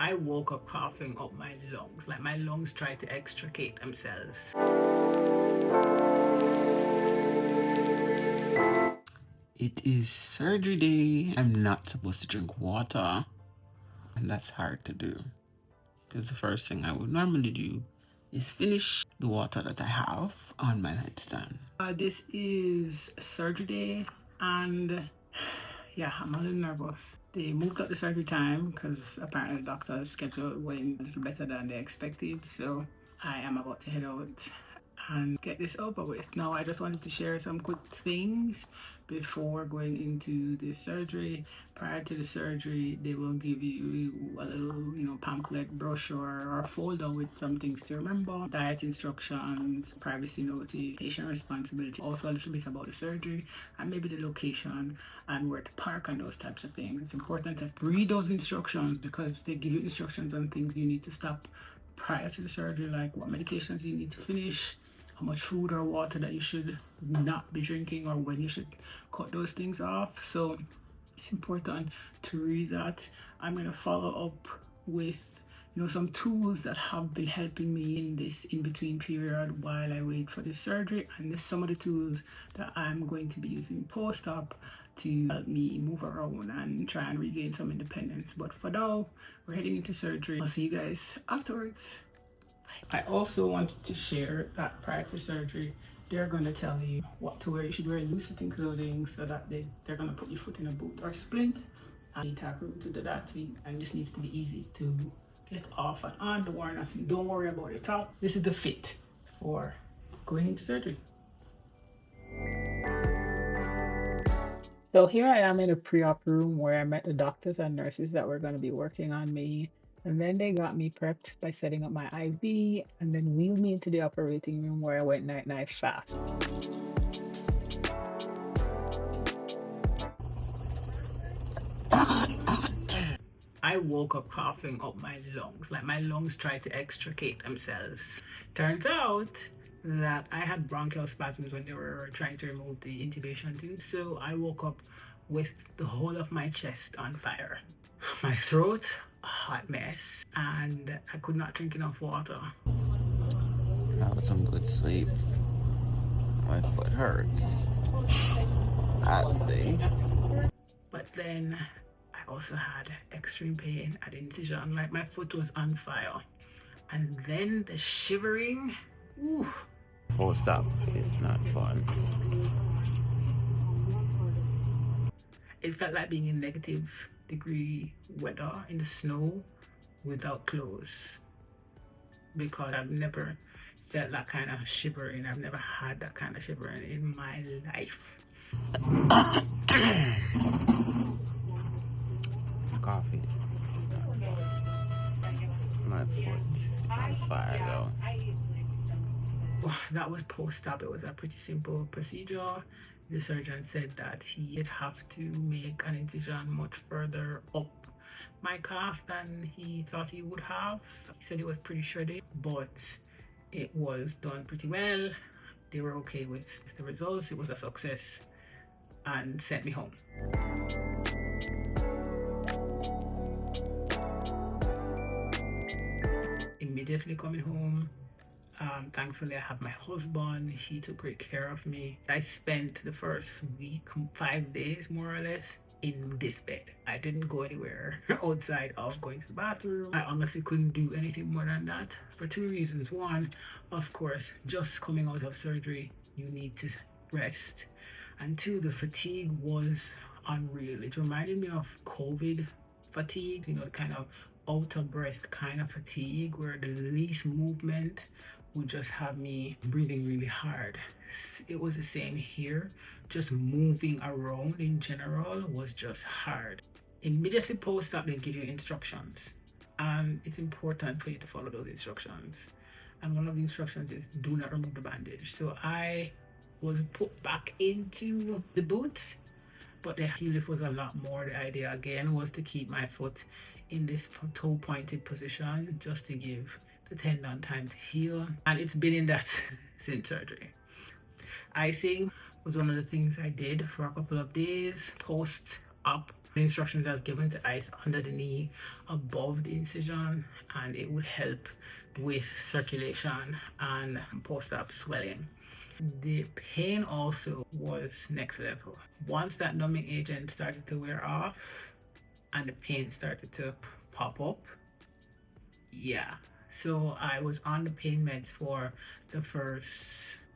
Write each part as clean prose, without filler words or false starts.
I woke up coughing up my lungs, like my lungs tried to extricate themselves. It is surgery day. I'm not supposed to drink water, and that's hard to do because the first thing I would normally do is finish the water that I have on my nightstand. This is surgery day, and yeah, I'm a little nervous. They moved up the surgery time because apparently the doctor's schedule went a little better than they expected. So I am about to head out and get this over with. Now, I just wanted to share some quick things before going into the surgery. Prior to the surgery, they will give you a little, pamphlet, brochure, or folder with some things to remember: diet instructions, privacy notice, patient responsibility, also a little bit about the surgery, and maybe the location and where to park and those types of things. It's important to read those instructions because they give you instructions on things you need to stop prior to the surgery, like what medications you need to finish, how much food or water that you should not be drinking, or when you should cut those things off. So it's important to read that. I'm going to follow up with some tools that have been helping me in this in-between period while I wait for the surgery, and some of the tools that I'm going to be using post-op to help me move around and try and regain some independence. But for now, we're heading into surgery. I'll see you guys afterwards. I also wanted to share that prior to surgery, they're going to tell you what to wear. You should wear loose-fitting clothing so that they're going to put your foot in a boot or splint, and you tackle to do that, and it just needs to be easy to get off and on. Don't worry about the top. This is the fit for going into surgery. So here I am in a pre-op room where I met the doctors and nurses that were going to be working on me. And then they got me prepped by setting up my IV and then wheeled me into the operating room where I went night-night fast. I woke up coughing up my lungs, like my lungs tried to extricate themselves. Turns out that I had bronchial spasms when they were trying to remove the intubation tube. So I woke up with the whole of my chest on fire. My throat, a hot mess, and I could not drink enough water. That was some good sleep. My foot hurts. Oddly. But then I also had extreme pain at incision, like my foot was on fire. And then the shivering, ooh. Post-op is not fun. It felt like being in -degree weather in the snow without clothes, because I've never felt that kind of shivering. I've never had that kind of shivering in my life. It's coffee. It's not fun. My foot is on fire though. That was post-op. It was a pretty simple procedure. The surgeon said that he'd have to make an incision much further up my calf than he thought he would have. He said it was pretty shredded, but it was done pretty well. They were okay with the results. It was a success and sent me home. Immediately coming home, thankfully I have my husband. He took great care of me. I spent the first week, 5 days more or less, in this bed. I didn't go anywhere outside of going to the bathroom. I honestly couldn't do anything more than that for 2 reasons. One, of course, just coming out of surgery, you need to rest. And two, the fatigue was unreal. It reminded me of COVID fatigue, the kind of out of breath kind of fatigue where the least movement would just have me breathing really hard. It was the same here. Just moving around in general was just hard. Immediately post-op, they give you instructions, and it's important for you to follow those instructions. And one of the instructions is do not remove the bandage. So I was put back into the boot, but the heel lift was a lot more. The idea again was to keep my foot in this toe pointed position just to give the tendon time to heal, and it's been in that since surgery. Icing was one of the things I did for a couple of days post-op The instructions I was given to ice under the knee above the incision, and it would help with circulation and post-op swelling. The pain also was next level. Once that numbing agent started to wear off and the pain started to pop up, yeah. So I was on the pain meds for the first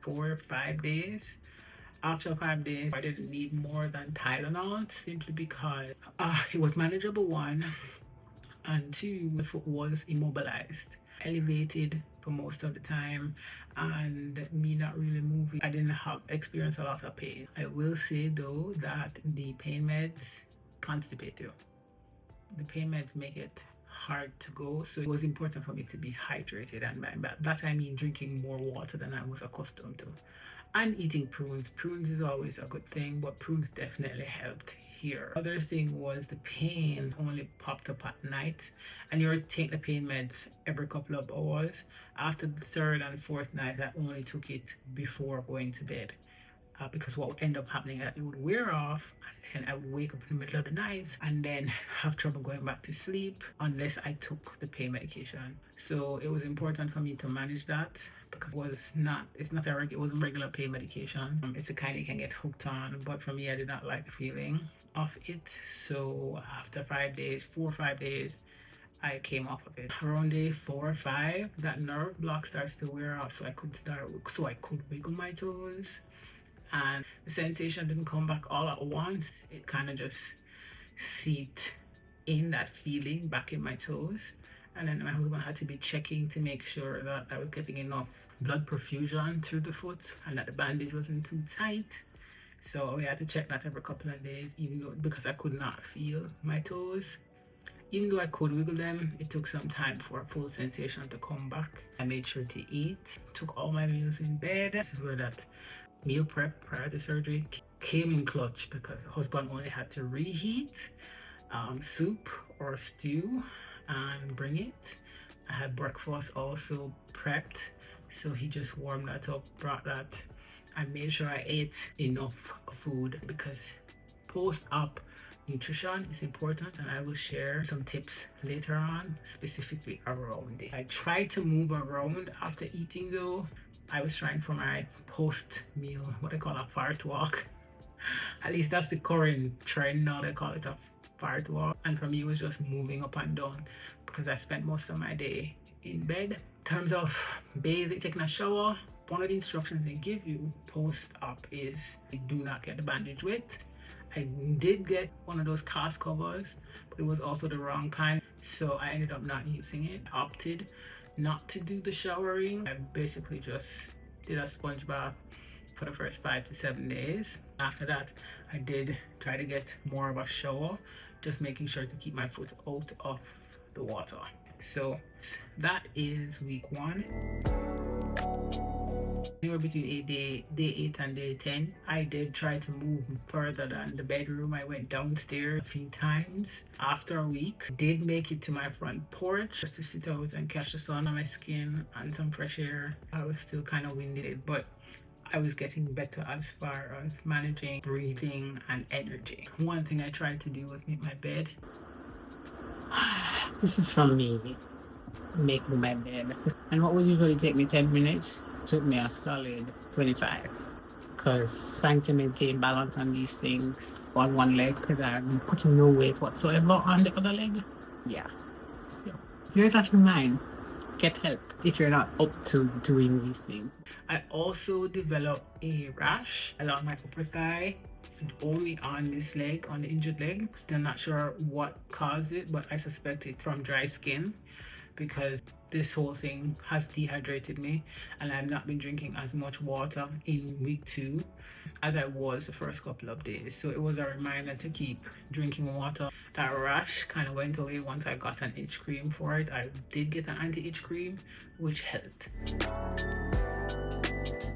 4 or 5 days. After 5 days, I didn't need more than Tylenol simply because it was manageable, one, and two, my foot was immobilized, elevated for most of the time, and me not really moving. I didn't have experience a lot of pain. I will say though that the pain meds constipate you. The pain meds make it hard to go, so it was important for me to be hydrated, and by that I mean drinking more water than I was accustomed to, and eating prunes. Prunes is always a good thing, but prunes definitely helped here. Other thing was the pain only popped up at night, and you were taking the pain meds every couple of hours. After the third and fourth night, I only took it before going to bed. Because what would end up happening is that it would wear off, and then I would wake up in the middle of the night and then have trouble going back to sleep unless I took the pain medication. So it was important for me to manage that, because it wasn't regular pain medication. It's the kind you can get hooked on, but for me, I did not like the feeling of it. So after 5 days, 4 or 5 days, I came off of it. Around day 4 or 5, that nerve block starts to wear off, so I could wiggle my toes, and the sensation didn't come back all at once. It kind of just seeped in, that feeling back in my toes, and then my husband had to be checking to make sure that I was getting enough blood perfusion through the foot and that the bandage wasn't too tight. So we had to check that every couple of days, even though, because I could not feel my toes. Even though I could wiggle them, it took some time for a full sensation to come back. I made sure to eat, took all my meals in bed. This is where that meal prep prior to surgery came in clutch, because the husband only had to reheat soup or stew and bring it. I had breakfast also prepped, so he just warmed that up, brought that. I made sure I ate enough food, because post-op nutrition is important, and I will share some tips later on specifically around it. I try to move around after eating though. I was trying for my post-meal, what I call a fart walk. At least that's the current trend now, they call it a fart walk. And for me, it was just moving up and down, because I spent most of my day in bed. In terms of bathing, taking a shower, one of the instructions they give you post-op is do not get the bandage wet. I did get one of those cast covers, but it was also the wrong kind, so I ended up not using it. I opted not to do the showering. I basically just did a sponge bath for the first 5 to 7 days. After that, I did try to get more of a shower, just making sure to keep my foot out of the water. So that is week 1. Anywhere between day 8 and day 10, I did try to move further than the bedroom. I went downstairs a few times. After a week, I did make it to my front porch just to sit out and catch the sun on my skin and some fresh air. I was still kind of winded, but I was getting better as far as managing breathing and energy. One thing I tried to do was make my bed. This is from me making my bed. And what would usually take me 10 minutes took me a solid 25. Because trying to maintain balance on these things on one leg, because I'm putting no weight whatsoever on the other leg. Yeah. So, bear that in mind. Get help if you're not up to doing these things. I also developed a rash along my upper thigh, only on this leg, on the injured leg. Still not sure what caused it, but I suspect it's from dry skin, because this whole thing has dehydrated me, and I've not been drinking as much water in week 2 as I was the first couple of days. So it was a reminder to keep drinking water. That rash kind of went away once I got an itch cream for it. I did get an anti-itch cream, which helped.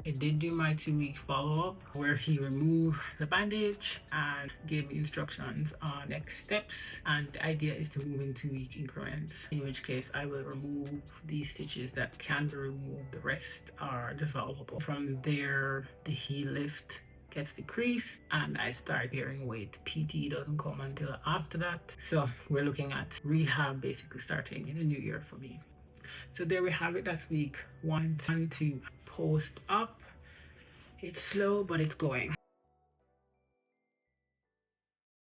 I did do my 2-week follow-up where he removed the bandage and gave me instructions on next steps, and the idea is to move in 2-week increments, in which case I will remove these stitches that can be removed. The rest are dissolvable. From there, the heel lift gets decreased and I start bearing weight. PT doesn't come until after that. So we're looking at rehab basically starting in the new year for me. So there we have it. That's week 1 and 2 post up. It's slow, but it's going.